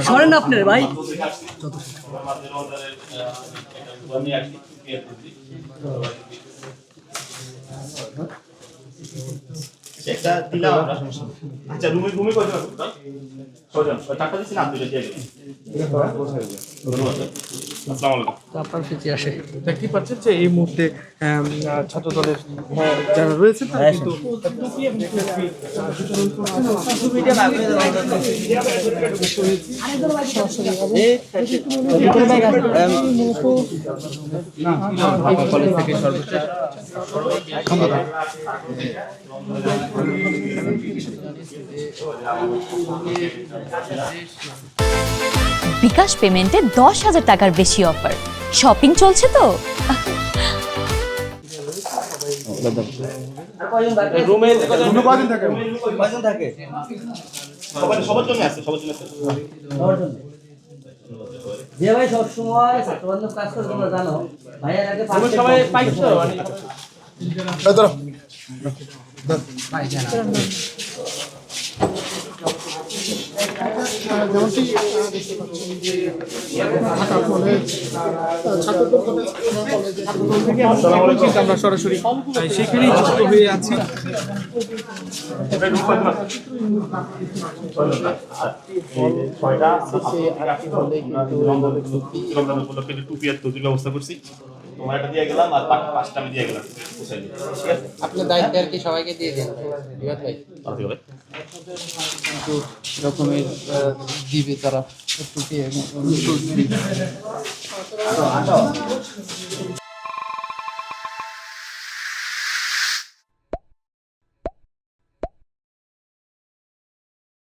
সরেন না আপনার ভাই। একটা দিলাম আমরা সমস্যা। আচ্ছা রুমে রুমে কয়জন আছে টোটাল? 6 জন। চারটা দিছি না দুইটা দিয়ে গেলাম। আসসালামু আলাইকুম। আপনার ফিচি আসে দেখতে পাচ্ছেন যে এই মুহূর্তে ছাত্র দলের যারা রয়েছে তারা কিন্তু টুপি এবং টুপি বিতরণ করছেন। সোশ্যাল মিডিয়া কলেজ থেকে সর্বোচ্চ বিকাশ পেমেন্টে 10,000 টাকার বেশি অফার। শপিং চলছে তো। রুমে কয়জন থাকে? কয়জন থাকে? সবার জন্য আছে, সবার জন্য আছে। যে ভাই সব সময় ছাত্রবান্ধব কাজ করে তোমরা জানো ভাইয়ের আগে সবাই পাইছো মানে যেমনটি ঢাকা কলেজ ছাত্রদল কলেজ কলেজে আমরা সরাসরি সেখানেই যুক্ত হয়ে আছি। টুপি আর তৈরির ব্যবস্থা করছি। তোমার এটা দিয়ে গেলাম আর পাঁচটা আমি দিয়ে গেলাম। আপনার দায়িত্ব আর কি সবাইকে দিয়ে দিন বিভাগ ভাই কিন্তু রকমের দিবে তারা টুপি এবং